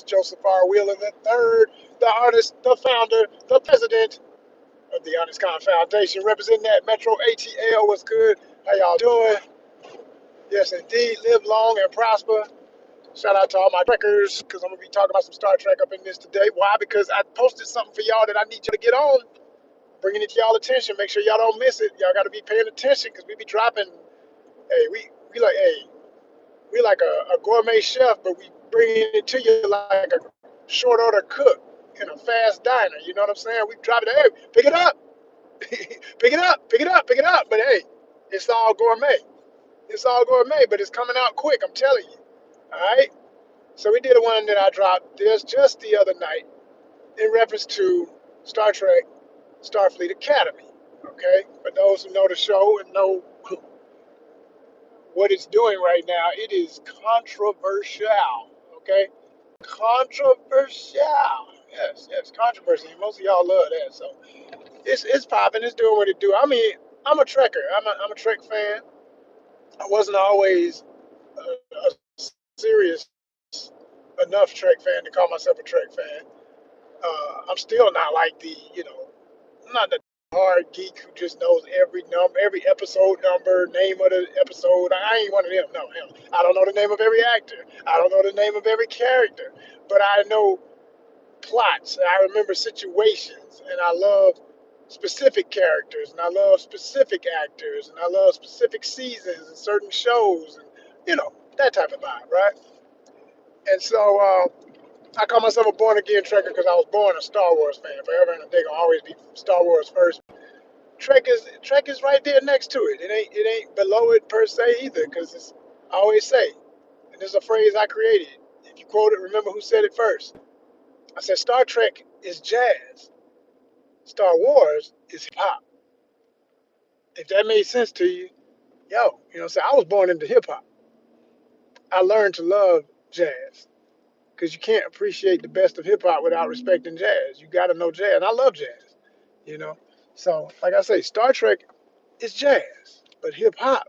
Joseph R. Wheeler III, the artist, the founder, the president of the ONYXCON Foundation, representing that Metro ATL. What's good? How y'all doing? Yes, indeed. Live long and prosper. Shout out to all my trekkers, because I'm going to be talking about some Star Trek up in this today. Why? Because I posted something for y'all that I need you to get on. Bringing it to y'all attention. Make sure y'all don't miss it. Y'all got to be paying attention, because we be dropping. Hey, we like a gourmet chef, but we bringing it to you like a short order cook in a fast diner. You know what I'm saying? We drop it. Hey, pick it up, pick it up, pick it up, pick it up. But hey, it's all gourmet. It's all gourmet, but it's coming out quick. I'm telling you. All right. So we did one that I dropped just the other night in reference to Star Trek, Starfleet Academy. Okay, for those who know the show and know what it's doing right now, it is controversial. Okay, controversial. Yes, controversy. Most of y'all love that, so it's popping. It's doing what it do. I mean, I'm a Trekker. I'm a Trek fan. I wasn't always a serious enough Trek fan to call myself a Trek fan. I'm still not like I'm not the hard geek who just knows every number, every episode number, name of the episode. I ain't one of them. No, hell. I don't know the name of every actor. I don't know the name of every character, but I know plots. I remember situations, and I love specific characters, and I love specific actors, and I love specific seasons and certain shows, and that type of vibe, right? And so I call myself a born again Trekker because I was born a Star Wars fan. Forever and a day gonna always be Star Wars first. Trek is right there next to it. It ain't below it per se either, because it's I always say, and this is a phrase I created. If you quote it, remember who said it first. I said Star Trek is jazz. Star Wars is hip hop. If that made sense to you, so I was born into hip hop. I learned to love jazz because you can't appreciate the best of hip hop without respecting jazz. You got to know jazz. And I love jazz, you know. So, like I say, Star Trek is jazz, but hip hop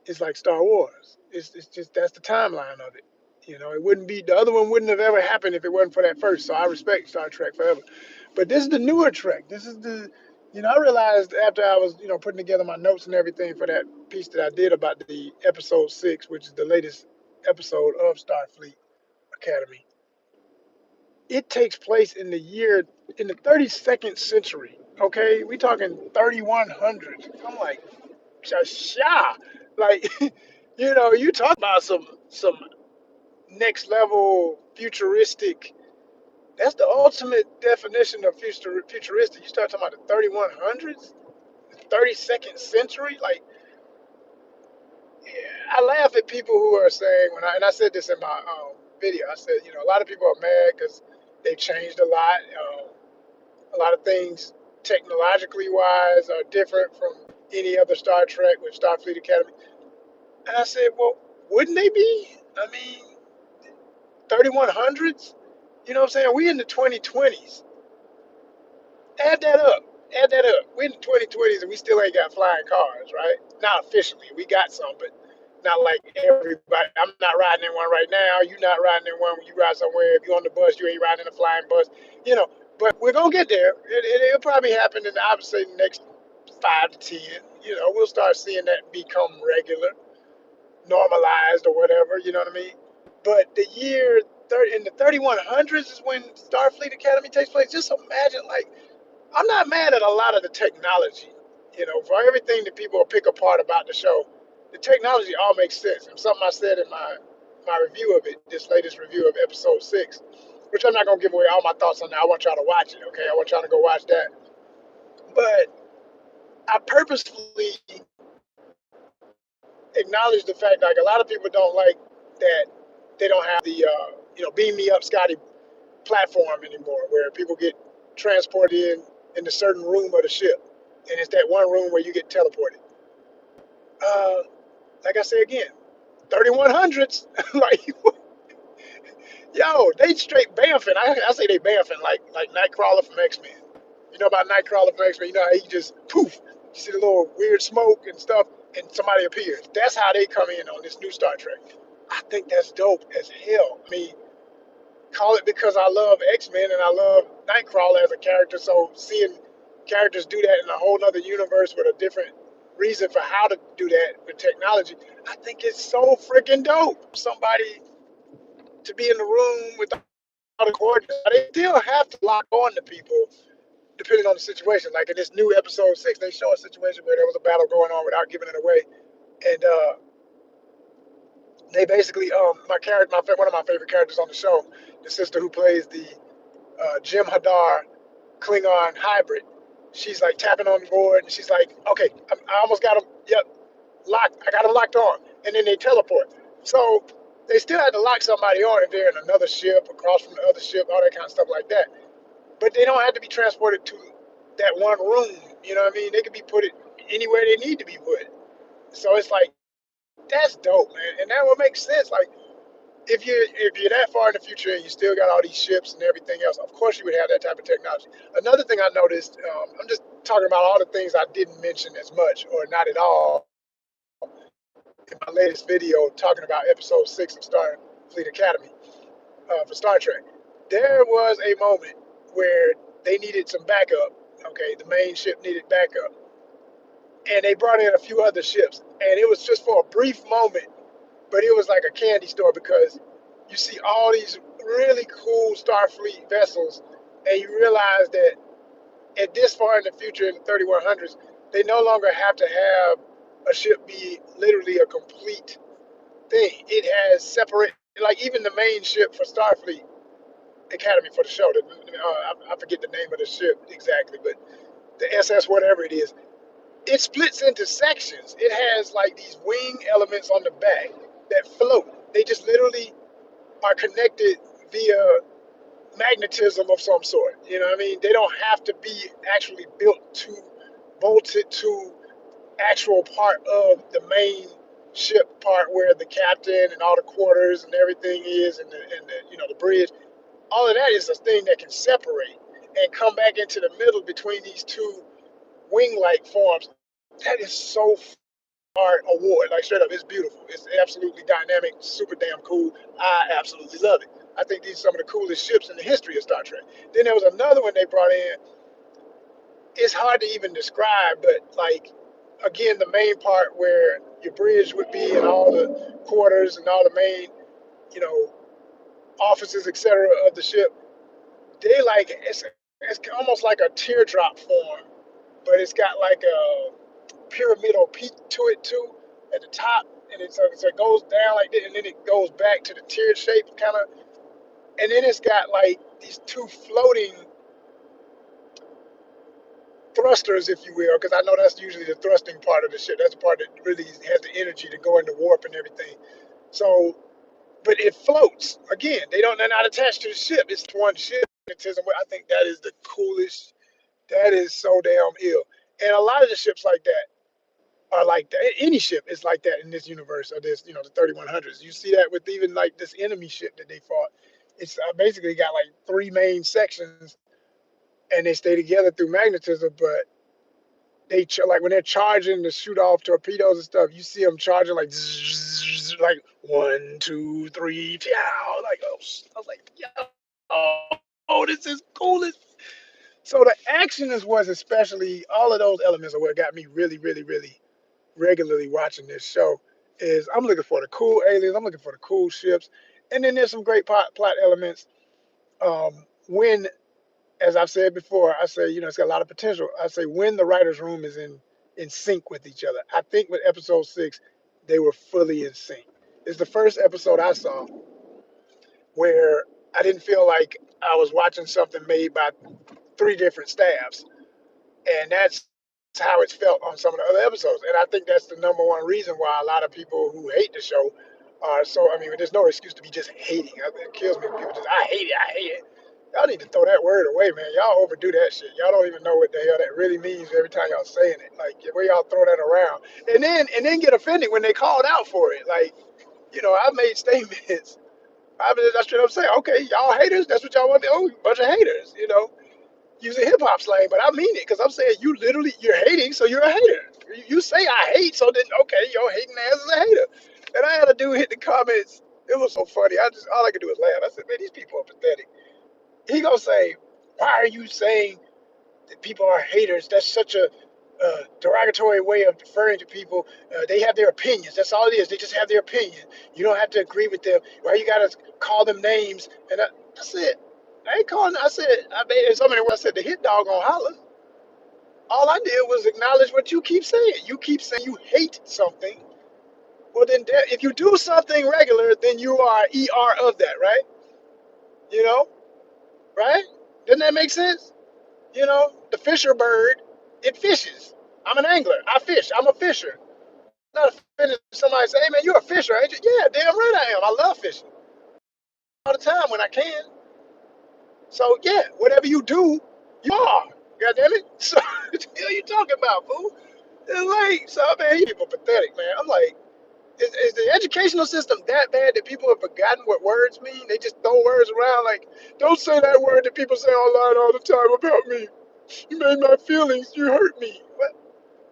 is like Star Wars. It's just that's the timeline of it. It wouldn't be the other one wouldn't have ever happened if it wasn't for that first. So I respect Star Trek forever. But this is the newer Trek. This is I realized after I was, putting together my notes and everything for that piece that I did about the episode 6, which is the latest episode of Starfleet Academy. It takes place in the 32nd century. Okay, we talking 3100. I'm like, Shasha, like, you talk about some next level futuristic. That's the ultimate definition of futuristic. You start talking about the 3100s, 32nd century. Like, yeah, I laugh at people who are saying and I said this in my video. I said, a lot of people are mad because they've changed a lot. A lot of things technologically wise are different from any other Star Trek with Starfleet Academy. And I said, well, wouldn't they be? I mean, 3100s? You know what I'm saying? We in the 2020s. Add that up. Add that up. We're in the 2020s and we still ain't got flying cars, right? Not officially. We got some, but not like everybody. I'm not riding in one right now. You're not riding in one when you ride somewhere. If you're on the bus, you ain't riding in a flying bus. But we're going to get there. It'll probably happen in, I would say, the next 5 to 10. We'll start seeing that become regular, normalized or whatever, you know what I mean? But the year in the 3100s is when Starfleet Academy takes place. Just imagine, like, I'm not mad at a lot of the technology, for everything that people pick apart about the show. The technology all makes sense. And something I said in my review of it, this latest review of episode 6, which I'm not going to give away all my thoughts on that. I want y'all to watch it, okay? I want y'all to go watch that. But I purposefully acknowledge the fact, like, a lot of people don't like that they don't have the, Beam Me Up Scotty platform anymore, where people get transported in a certain room of the ship. And it's that one room where you get teleported. Like I say again, 3100s, like, they straight bamfing. I say they bamfing like Nightcrawler from X-Men. You know about Nightcrawler from X-Men? You know how he just poof, you see the little weird smoke and stuff, and somebody appears. That's how they come in on this new Star Trek. I think that's dope as hell. I mean, call it because I love X-Men and I love Nightcrawler as a character. So seeing characters do that in a whole other universe with a different reason for how to do that with technology, I think it's so freaking dope. Somebody to be in the room with all the coordinates, they still have to lock on to people depending on the situation. Like in this new episode 6, they show a situation where there was a battle going on without giving it away, and they basically one of my favorite characters on the show, the sister who plays the Jim Hadar Klingon hybrid. She's like tapping on the board, and she's like, "Okay, I almost got him. Yep, locked. I got him locked on." And then they teleport. So they still had to lock somebody on if they're in another ship, across from the other ship, all that kind of stuff like that. But they don't have to be transported to that one room. You know what I mean? They could be put anywhere they need to be put. So it's like that's dope, man. And that would make sense. Like if you're that far in the future and you still got all these ships and everything else, of course you would have that type of technology. Another thing I noticed, I'm just talking about all the things I didn't mention as much or not at all in my latest video talking about episode 6 of Starfleet Academy for Star Trek. There was a moment where they needed some backup. Okay, the main ship needed backup, and they brought in a few other ships, and it was just for a brief moment, but it was like a candy store because you see all these really cool Starfleet vessels, and you realize that at this far in the future, in the 3100s, they no longer have to have a ship be literally a complete thing. It has separate, like even the main ship for Starfleet Academy for the show. I forget the name of the ship exactly, but the SS whatever it is, it splits into sections. It has like these wing elements on the back that float. They just literally are connected via magnetism of some sort. You know what I mean? They don't have to be actually built to bolted to actual part of the main ship part where the captain and all the quarters and everything is and the bridge. All of that is a thing that can separate and come back into the middle between these two wing-like forms. That is so art award. Like straight up, it's beautiful. It's absolutely dynamic, super damn cool. I absolutely love it. I think these are some of the coolest ships in the history of Star Trek. Then there was another one they brought in. It's hard to even describe, but like again, the main part where your bridge would be and all the quarters and all the main, you know, offices, etc. of the ship. They like it's almost like a teardrop form, but it's got like a pyramidal peak to it too at the top, and so it goes down like that, and then it goes back to the tear shape kind of, and then it's got like these two floating thrusters, if you will, because I know that's usually the thrusting part of the ship. That's the part that really has the energy to go into warp and everything. So, but it floats. Again, they're not attached to the ship. It's one ship. I think that is the coolest. That is so damn ill. And a lot of the ships like that are like that. Any ship is like that in this universe, or this, the 3100s. You see that with even like this enemy ship that they fought. It's basically got like three main sections, and they stay together through magnetism. But like when they're charging to shoot off torpedoes and stuff, you see them charging like zzz, like 1, 2, 3, pow. Like I was like, yo, this is cool. So the action was especially all of those elements are what got me really, really, really regularly watching this show. Is I'm looking for the cool aliens, I'm looking for the cool ships, and then there's some great plot elements. When, as I've said before, I say it's got a lot of potential. I say when the writers' room is in sync with each other. I think with episode 6, they were fully in sync. It's the first episode I saw where I didn't feel like I was watching something made by 3 different staffs, and that's how it's felt on some of the other episodes. And I think that's the number one reason why a lot of people who hate the show are so. I mean, there's no excuse to be just hating. It kills me when people just I hate it. Y'all need to throw that word away, man. Y'all overdo that shit. Y'all don't even know what the hell that really means every time y'all saying it. Like the way y'all throw that around, and then get offended when they called out for it. Like, I made statements. I straight up say, okay, y'all haters. That's what y'all want to do. Bunch of haters. Using hip hop slang, but I mean it because I'm saying you're hating, so you're a hater. You say I hate, so then okay, your hating ass is a hater. And I had a dude hit the comments. It was so funny. All I could do was laugh. I said, man, these people are pathetic. He gonna say, why are you saying that people are haters? That's such a derogatory way of referring to people. They have their opinions. That's all it is. They just have their opinion. You don't have to agree with them. Why you gotta call them names? And that's it. I ain't calling. I said, I made in so many words. I said the hit dog gonna holler. All I did was acknowledge what you keep saying. You keep saying you hate something. Well, then if you do something regular, then you are ER of that, right? You know, right? Doesn't that make sense? You know, the fisher bird, it fishes. I'm an angler. I fish. I'm a fisher. Not offended if somebody say, hey man, you're a fisher, ain't you? Yeah, damn right I am. I love fishing all the time when I can. So yeah, whatever you do, you are. God damn it. So what the hell you talking about, fool? It's like, so man, you people pathetic, man. I'm like, is the educational system that bad that people have forgotten what words mean? They just throw words around like, don't say that word that people say online all the time about me. You made my feelings. You hurt me.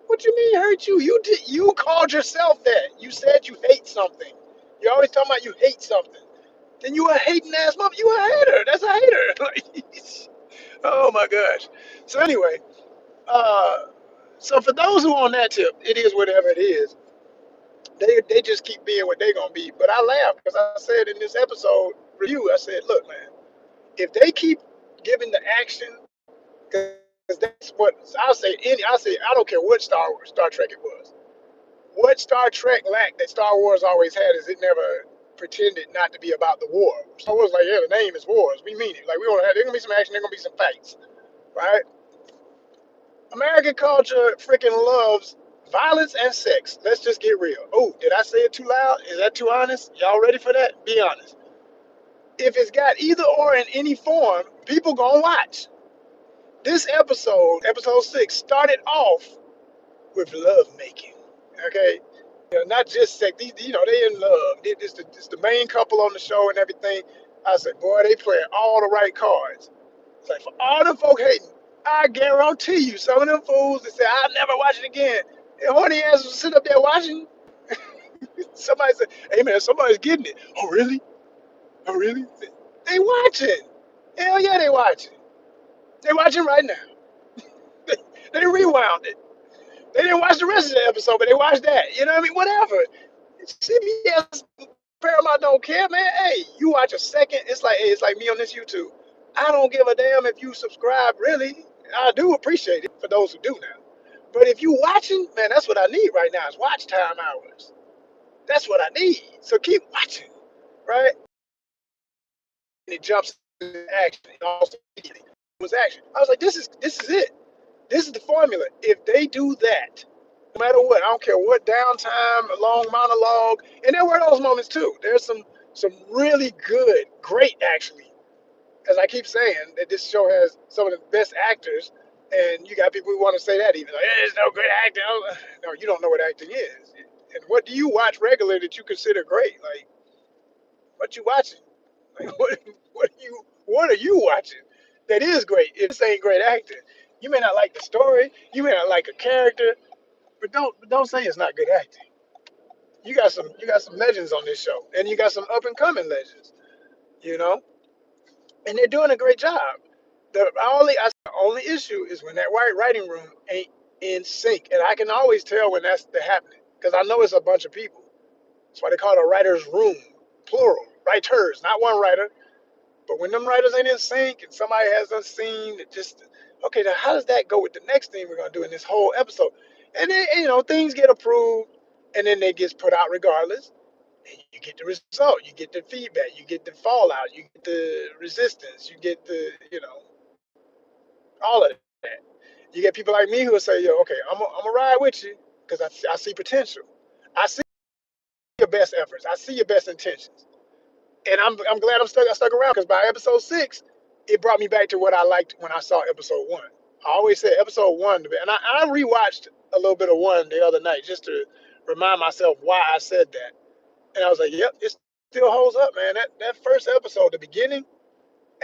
What you mean hurt you? You called yourself that. You said you hate something. You're always talking about you hate something. Then you a hating ass mother. You a hater. That's a hater. Oh my gosh. So anyway, uh, so for those who on that tip, it is whatever it is. They just keep being what they gonna be. But I laugh because I said in this episode review, I said, look, man, if they keep giving the action, because that's what I'll say I don't care what Star Trek it was. What Star Trek lacked that Star Wars always had is it never pretended not to be about the war. Star Wars like, yeah, the name is wars. We mean it. Like we gonna have there's gonna be some action, there's gonna be some fights. Right? American culture freaking loves violence and sex. Let's just get real. Oh, did I say it too loud? Is that too honest? Y'all ready for that? Be honest. If it's got either or in any form, people gonna watch. This episode 6, started off with love making. Okay? You know, not just sex. These, you know, they in love. It's the main couple on the show and everything. I said, boy, they playing all the right cards. It's like for all them folk hating, I guarantee you, some of them fools that say I'll never watch it again. And horny ass will sit up there watching. Somebody said, hey man, somebody's getting it. Oh really? Oh really? They watching. Hell yeah, they watching. They watching right now. They rewound it. They didn't watch the rest of the episode, but they watched that. You know what I mean? Whatever. CBS Paramount don't care, man. Hey, you watch a second, it's like me on this YouTube. I don't give a damn if you subscribe, really. I do appreciate it for those who do now. But if you watching, man, that's what I need right now is watch time hours. That's what I need. So keep watching, right? And it jumps into action. It also was action. I was like, this is it. This is the formula. If they do that, no matter what, I don't care what downtime, a long monologue, and there were those moments too. There's some really good, great actually, as I keep saying, that this show has some of the best actors, and you got people who want to say that even like, there's no good acting. No, you don't know what acting is. And what do you watch regularly that you consider great? Like, what you watching? Like, what are you watching that is great? If this ain't great acting, you may not like the story, you may not like a character, but don't say it's not good acting. You got some legends on this show, and you got some up and coming legends, you know, and they're doing a great job. The only issue is when that writing room ain't in sync, and I can always tell when that's happening because I know it's a bunch of people. That's why they call it a writer's room, plural, writers, not one writer. But when them writers ain't in sync and somebody has unseen, it just okay. Now how does that go with the next thing we're gonna do in this whole episode? And then things get approved, and then they get put out regardless. And you get the result, you get the feedback, you get the fallout, you get the resistance, you get the all of that. You get people like me who will say, "Yo, okay, I'm gonna ride with you because I see potential. I see your best efforts. I see your best intentions." And I'm glad I stuck around because by episode 6, it brought me back to what I liked when I saw episode 1. I always said episode 1, and I rewatched a little bit of 1 the other night just to remind myself why I said that. And I was like, yep, it still holds up, man. That first episode, the beginning,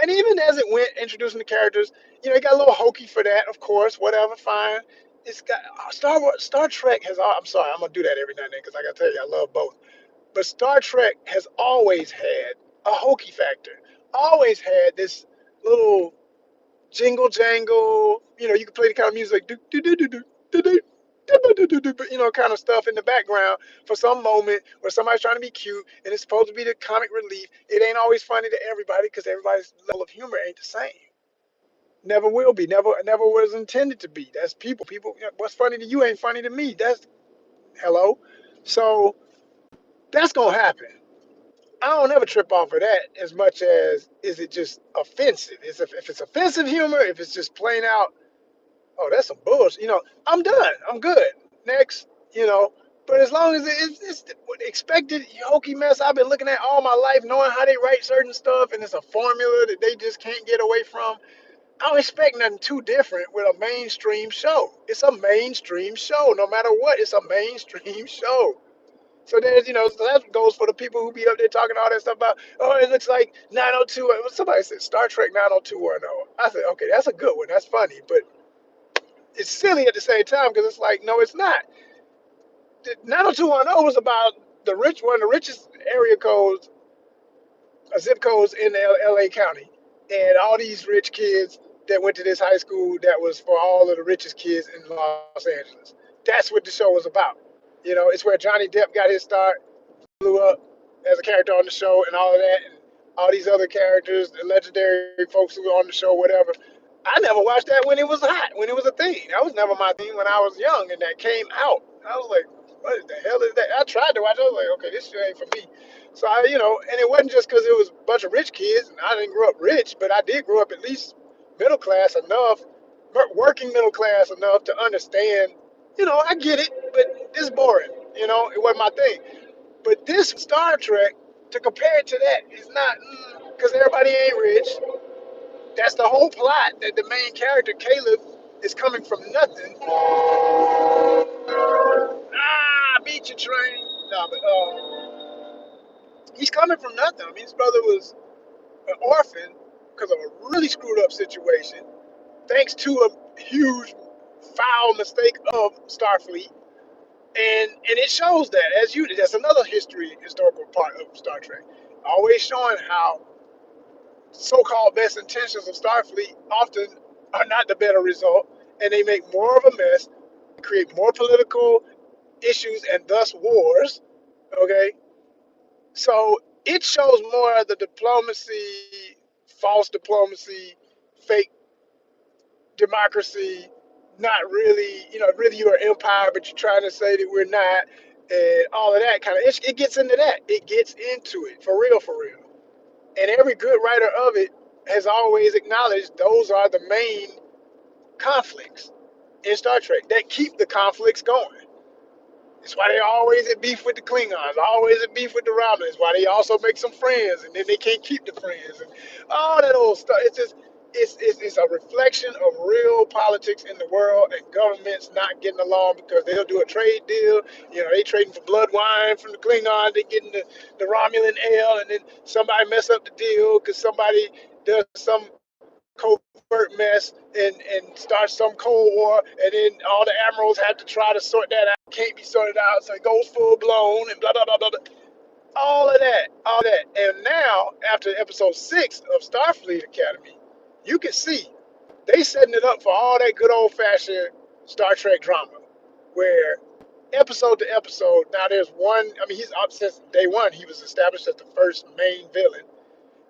and even as it went, introducing the characters, it got a little hokey for that, of course, whatever, fine. It's got Star Trek has all. I'm sorry, I'm gonna do that every now and then because I gotta tell you, I love both. But Star Trek has always had a hokey factor. Always had this little jingle jangle. You know, you can play the kind of music like do do do do do do do. You know, kind of stuff in the background for some moment where somebody's trying to be cute and it's supposed to be the comic relief. It ain't always funny to everybody because everybody's level of humor ain't the same. Never will be. Never was intended to be. That's people. People. What's funny to you ain't funny to me. That's hello. So that's gonna happen. I don't ever trip off of that as much as is it just offensive. If it's offensive humor, if it's just plain out, oh, that's some bullshit. You know, I'm done. I'm good. Next, you know. But as long as it's expected hokey mess I've been looking at all my life, knowing how they write certain stuff, and it's a formula that they just can't get away from. I don't expect nothing too different with a mainstream show. It's a mainstream show. No matter what, it's a mainstream show. So there's, you know, so that goes for the people who be up there talking all that stuff about, oh, it looks like 902. Somebody said Star Trek 90210. I said, okay, that's a good one. That's funny. But it's silly at the same time because it's like, no, it's not. 90210 was about one of the richest area codes, zip codes in LA County. And all these rich kids that went to this high school that was for all of the richest kids in Los Angeles. That's what the show was about. You know, it's where Johnny Depp got his start, blew up as a character on the show and all of that, and all these other characters, the legendary folks who were on the show, whatever. I never watched that when it was hot, when it was a thing. That was never my thing when I was young, and that came out. I was like, what the hell is that? I tried to watch it. I was like, okay, this shit ain't for me. So I, you know, and it wasn't just because it was a bunch of rich kids, and I didn't grow up rich, but I did grow up at least middle class enough, working middle class enough to understand. You know, I get it, but it's boring. You know, it wasn't my thing. But this Star Trek, to compare it to that, is not, because everybody ain't rich. That's the whole plot, that the main character, Caleb, is coming from nothing. Beat your train. No, but he's coming from nothing. I mean, his brother was an orphan because of a really screwed up situation, thanks to a huge foul mistake of Starfleet. And it shows that, as you, that's another historical part of Star Trek. Always showing how so-called best intentions of Starfleet often are not the better result, and they make more of a mess, create more political issues and thus wars. Okay, so it shows more of the diplomacy, false diplomacy, fake democracy, not really, you know, really you're an empire, but you're trying to say that we're not, and all of that kind of, it gets into that. It gets into it, for real, for real. And every good writer of it has always acknowledged those are the main conflicts in Star Trek that keep the conflicts going. It's why they always at beef with the Klingons, always at beef with the Romulans. Why they also make some friends, and then they can't keep the friends, and all that old stuff. It's just it's a reflection of real politics in the world and governments not getting along because they'll do a trade deal. You know, they trading for blood wine from the Klingons, they getting the Romulan ale, and then somebody mess up the deal because somebody does some covert mess and start some Cold War, and then all the admirals have to try to sort that out. Can't be sorted out, so it goes full blown and blah blah blah blah. All of that, all that. And now, after episode 6 of Starfleet Academy, you can see they setting it up for all that good old fashioned Star Trek drama, where episode to episode. Now there's one. I mean, he's up since day one. He was established as the first main villain.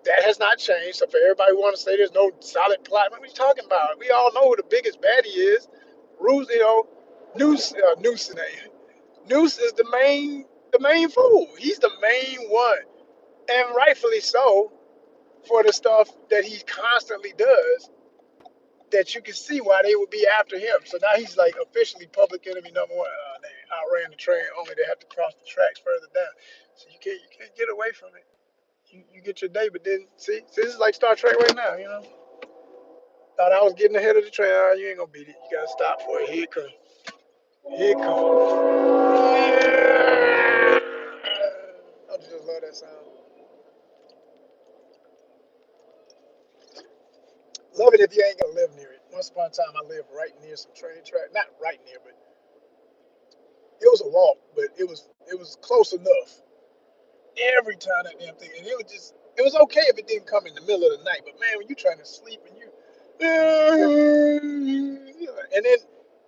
That has not changed. So for everybody who want to say there's no solid plot, what are you talking about? We all know who the biggest baddie is. Ruse, you know, Noose name. Noose is the main fool. He's the main one, and rightfully so for the stuff that he constantly does. That you can see why they would be after him. So now he's like officially public enemy number one. They outran the train, only they have to cross the tracks further down. So you can't get away from it. You get your day, but then see, this is like Star Trek right now, you know. Thought I was getting ahead of the train. You ain't gonna beat it. You gotta stop for it. Here it comes. Here it comes. Yeah. I just love that sound. Love it if you ain't gonna live near it. Once upon a time, I lived right near some train track. Not right near, but it was a walk. But it was close enough. every time that damn thing, and it was okay if it didn't come in the middle of the night, but man, when you trying to sleep and and then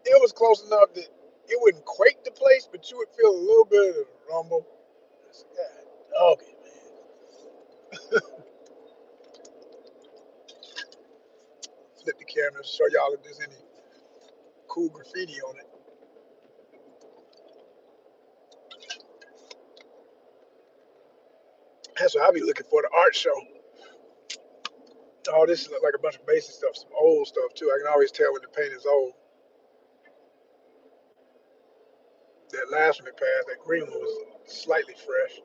it was close enough that it wouldn't quake the place, but you would feel a little bit of a rumble. I said, God, okay, man. Flip the camera to show y'all if there's any cool graffiti on it. That's what I be looking for, the art show. Oh, this look like a bunch of basic stuff, some old stuff too. I can always tell when the paint is old. That last one that passed, that green one was slightly fresh.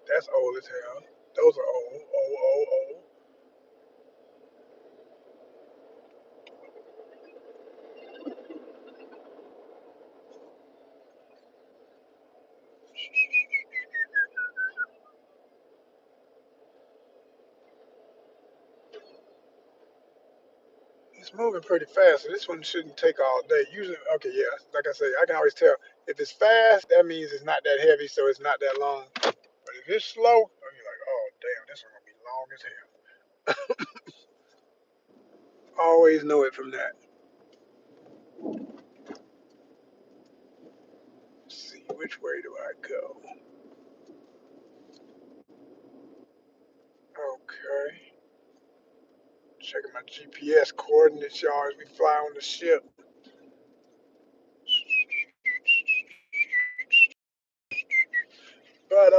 That's old as hell. Those are old, old, old, old. It's moving pretty fast, so this one shouldn't take all day. Usually, okay, yeah, like I say, I can always tell. If it's fast, that means it's not that heavy, so it's not that long. But if it's slow, oh, you're like, oh, damn, this one gonna be long as hell. Always know it from that. Let's see, which way do I go? Okay. Checking my GPS coordinates, y'all, as we fly on the ship. But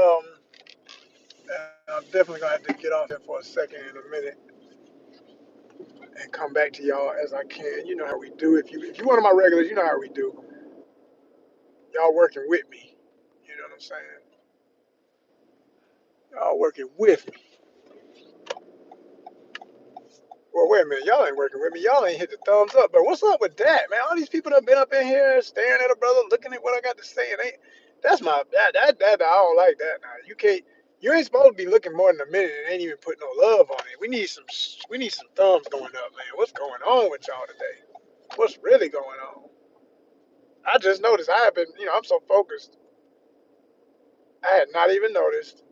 I'm definitely gonna have to get off here for a second in a minute and come back to y'all as I can. You know how we do. If you one of my regulars, you know how we do. Y'all working with me. You know what I'm saying? Y'all working with me. Well, wait a minute. Y'all ain't working with me. Y'all ain't hit the thumbs up. But what's up with that, man? All these people that have been up in here staring at a brother, looking at what I got to say. It ain't. That's my that I don't like that. Now you can't. You ain't supposed to be looking more than a minute and ain't even put no love on it. We need some thumbs going up, man. What's going on with y'all today? What's really going on? I just noticed. I have been, I'm so focused. I had not even noticed